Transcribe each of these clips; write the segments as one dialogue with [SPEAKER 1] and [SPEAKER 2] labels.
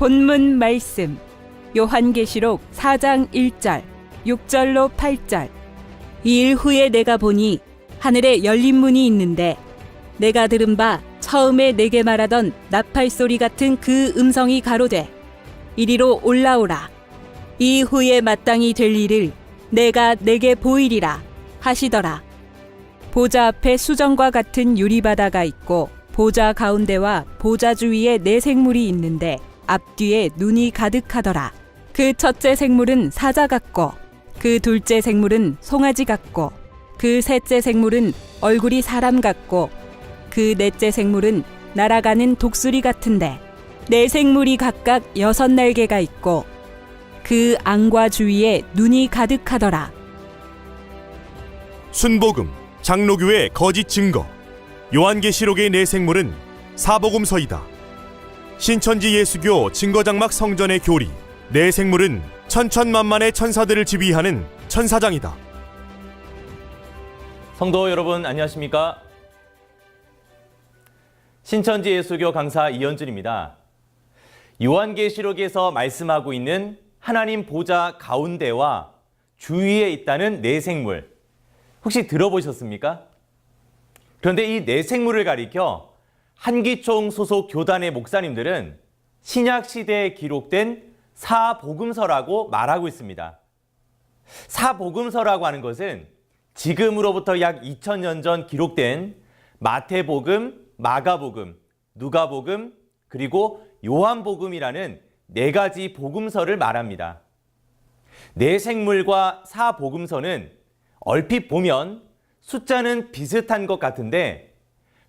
[SPEAKER 1] 본문 말씀 요한계시록 4장 1절, 6절로 8절. 이 일 후에 내가 보니 하늘에 열린 문이 있는데 내가 들은 바 처음에 내게 말하던 나팔 소리 같은 그 음성이 가로되 이리로 올라오라. 이 후에 마땅히 될 일을 내가 내게 보이리라 하시더라. 보좌 앞에 수정과 같은 유리바다가 있고 보좌 가운데와 보좌 주위에 네 생물이 있는데 앞뒤에 눈이 가득하더라. 그 첫째 생물은 사자 같고 그 둘째 생물은 송아지 같고 그 셋째 생물은 얼굴이 사람 같고 그 넷째 생물은 날아가는 독수리 같은데 네 생물이 각각 6날개가 있고 그 앙과 주위에 눈이 가득하더라.
[SPEAKER 2] 순복음, 장로교의 거짓 증거, 요한계시록의 네 생물은 사복음서이다. 신천지 예수교 증거장막 성전의 교리, 네 생물은 천천만만의 천사들을 지휘하는 천사장이다.
[SPEAKER 3] 성도 여러분 안녕하십니까? 신천지 예수교 강사 이현준입니다. 요한계시록에서 말씀하고 있는 하나님 보좌 가운데와 주위에 있다는 네 생물, 혹시 들어보셨습니까? 그런데 이 네 생물을 가리켜 한기총 소속 교단의 목사님들은 신약 시대에 기록된 사복음서라고 말하고 있습니다. 사복음서라고 하는 것은 지금으로부터 약 2000년 전 기록된 마태복음, 마가복음, 누가복음, 그리고 요한복음이라는 네 가지 복음서를 말합니다. 네 생물과 사복음서는 얼핏 보면 숫자는 비슷한 것 같은데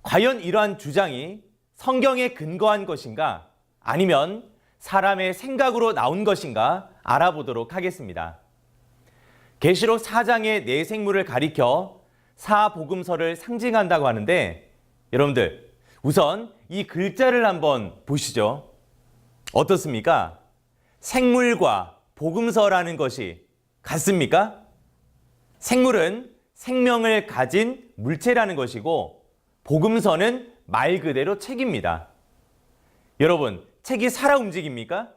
[SPEAKER 3] 과연 이러한 주장이 성경에 근거한 것인가 아니면 사람의 생각으로 나온 것인가 알아보도록 하겠습니다. 계시록 4장의 네 생물을 가리켜 사복음서를 상징한다고 하는데 여러분들 우선 이 글자를 한번 보시죠. 어떻습니까? 생물과 복음서라는 것이 같습니까? 생물은 생명을 가진 물체라는 것이고 복음서는 말 그대로 책입니다. 여러분, 책이 살아 움직입니까?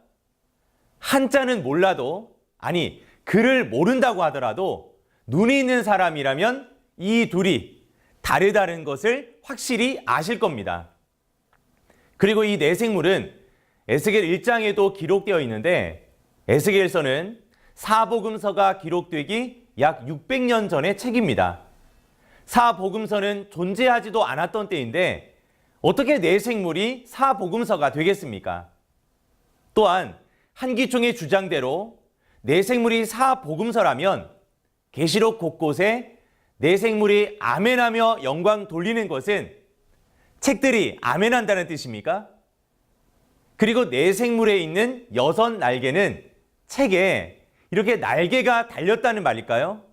[SPEAKER 3] 한자는 몰라도, 아니 글을 모른다고 하더라도 눈이 있는 사람이라면 이 둘이 다르다는 것을 확실히 아실 겁니다. 그리고 이 네 생물은 에스겔 1장에도 기록되어 있는데 에스겔서는 사복음서가 기록되기 약 600년 전의 책입니다. 사복음서는 존재하지도 않았던 때인데 어떻게 네 생물이 사복음서가 되겠습니까? 또한 한기총의 주장대로 네 생물이 사복음서라면 계시록 곳곳에 네 생물이 아멘하며 영광 돌리는 것은 책들이 아멘한다는 뜻입니까? 그리고 네 생물에 있는 6날개는 책에 이렇게 날개가 달렸다는 말일까요?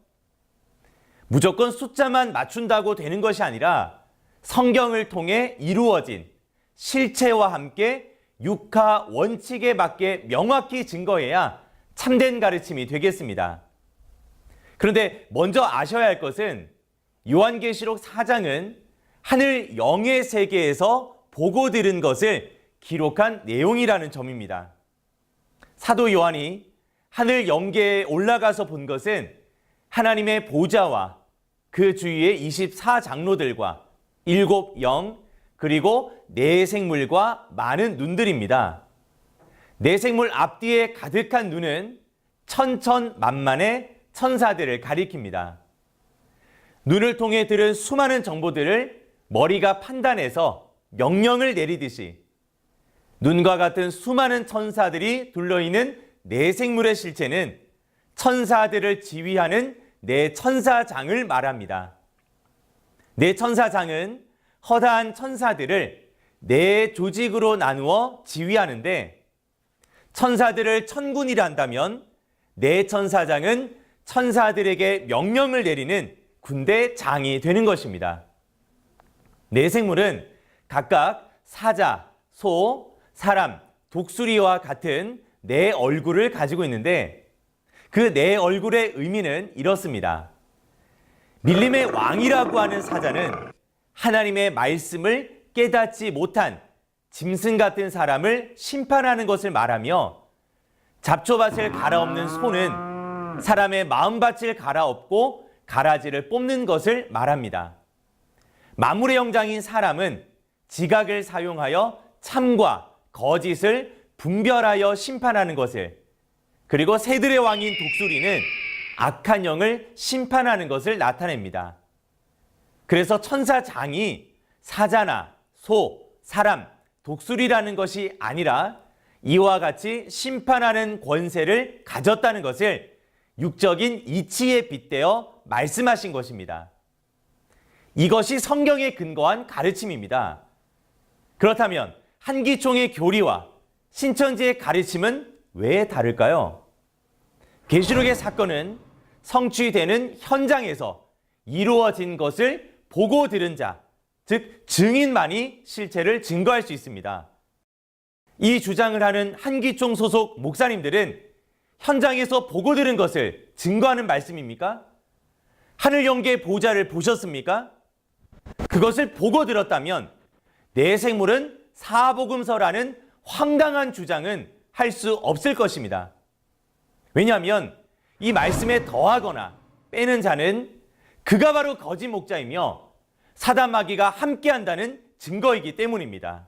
[SPEAKER 3] 무조건 숫자만 맞춘다고 되는 것이 아니라 성경을 통해 이루어진 실체와 함께 육하 원칙에 맞게 명확히 증거해야 참된 가르침이 되겠습니다. 그런데 먼저 아셔야 할 것은 요한계시록 4장은 하늘 영의 세계에서 보고 들은 것을 기록한 내용이라는 점입니다. 사도 요한이 하늘 영계에 올라가서 본 것은 하나님의 보좌와 그 주위의 24장로들과 7영 그리고 네 생물과 많은 눈들입니다. 네 생물 앞뒤에 가득한 눈은 천천만만의 천사들을 가리킵니다. 눈을 통해 들은 수많은 정보들을 머리가 판단해서 명령을 내리듯이 눈과 같은 수많은 천사들이 둘러있는 네 생물의 실체는 천사들을 지휘하는 네 천사장을 말합니다. 네 천사장은 허다한 천사들을 네 조직으로 나누어 지휘하는데 천사들을 천군이라 한다면 네 천사장은 천사들에게 명령을 내리는 군대장이 되는 것입니다. 네 생물은 각각 사자, 소, 사람, 독수리와 같은 네 얼굴을 가지고 있는데 그 네 얼굴의 의미는 이렇습니다. 밀림의 왕이라고 하는 사자는 하나님의 말씀을 깨닫지 못한 짐승 같은 사람을 심판하는 것을 말하며 잡초밭을 갈아엎는 소는 사람의 마음밭을 갈아엎고 가라지를 뽑는 것을 말합니다. 만물의 영장인 사람은 지각을 사용하여 참과 거짓을 분별하여 심판하는 것을, 그리고 새들의 왕인 독수리는 악한 영을 심판하는 것을 나타냅니다. 그래서 천사장이 사자나 소, 사람, 독수리라는 것이 아니라 이와 같이 심판하는 권세를 가졌다는 것을 육적인 이치에 빗대어 말씀하신 것입니다. 이것이 성경에 근거한 가르침입니다. 그렇다면 한기총의 교리와 신천지의 가르침은 왜 다를까요? 계시록의 사건은 성취되는 현장에서 이루어진 것을 보고 들은 자, 즉 증인만이 실체를 증거할 수 있습니다. 이 주장을 하는 한기총 소속 목사님들은 현장에서 보고 들은 것을 증거하는 말씀입니까? 하늘 영계 보좌를 보셨습니까? 그것을 보고 들었다면 내 생물은 사복음서라는 황당한 주장은 할 수 없을 것입니다. 왜냐하면 이 말씀에 더하거나 빼는 자는 그가 바로 거짓 목자이며 사단 마귀가 함께한다는 증거이기 때문입니다.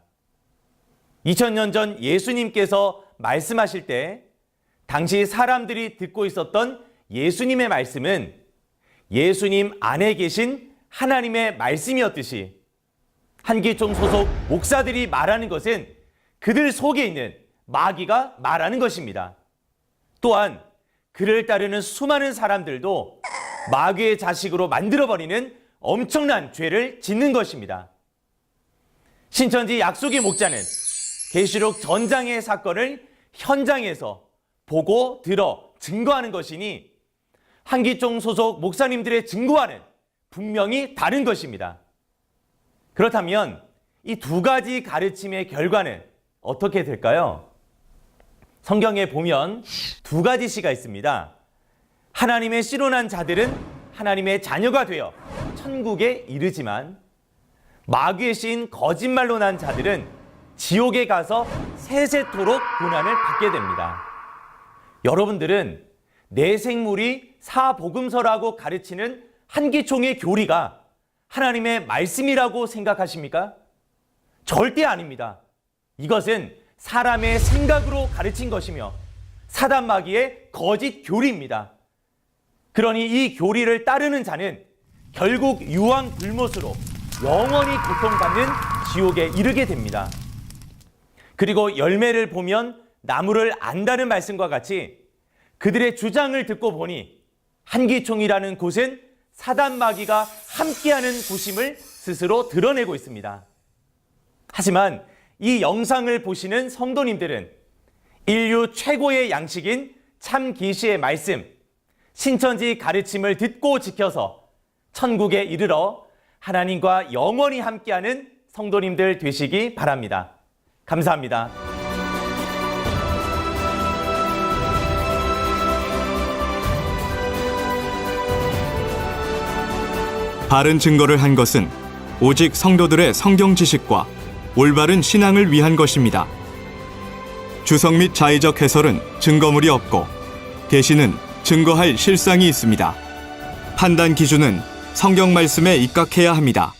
[SPEAKER 3] 2000년 전 예수님께서 말씀하실 때 당시 사람들이 듣고 있었던 예수님의 말씀은 예수님 안에 계신 하나님의 말씀이었듯이 한기총 소속 목사들이 말하는 것은 그들 속에 있는 마귀가 말하는 것입니다. 또한 그를 따르는 수많은 사람들도 마귀의 자식으로 만들어버리는 엄청난 죄를 짓는 것입니다. 신천지 약속의 목자는 계시록 전장의 사건을 현장에서 보고 들어 증거하는 것이니 한기총 소속 목사님들의 증거와는 분명히 다른 것입니다. 그렇다면 이 두 가지 가르침의 결과는 어떻게 될까요? 성경에 보면 두 가지 시가 있습니다. 하나님의 씨로 난 자들은 하나님의 자녀가 되어 천국에 이르지만 마귀의 씨인 거짓말로 난 자들은 지옥에 가서 세세토록 고난을 받게 됩니다. 여러분들은 내 생물이 사복음서라고 가르치는 한기총의 교리가 하나님의 말씀이라고 생각하십니까? 절대 아닙니다. 이것은 사람의 생각으로 가르친 것이며 사단 마귀의 거짓 교리입니다. 그러니 이 교리를 따르는 자는 결국 유황 불못으로 영원히 고통받는 지옥에 이르게 됩니다. 그리고 열매를 보면 나무를 안다는 말씀과 같이 그들의 주장을 듣고 보니 한기총이라는 곳은 사단 마귀가 함께하는 곳임을 스스로 드러내고 있습니다. 하지만 이 영상을 보시는 성도님들은 인류 최고의 양식인 참 계시의 말씀, 신천지 가르침을 듣고 지켜서 천국에 이르러 하나님과 영원히 함께하는 성도님들 되시기 바랍니다. 감사합니다.
[SPEAKER 4] 바른 증거를 한 것은 오직 성도들의 성경 지식과 올바른 신앙을 위한 것입니다. 주석 및 자의적 해설은 증거물이 없고 계시는 증거할 실상이 있습니다. 판단 기준은 성경 말씀에 입각해야 합니다.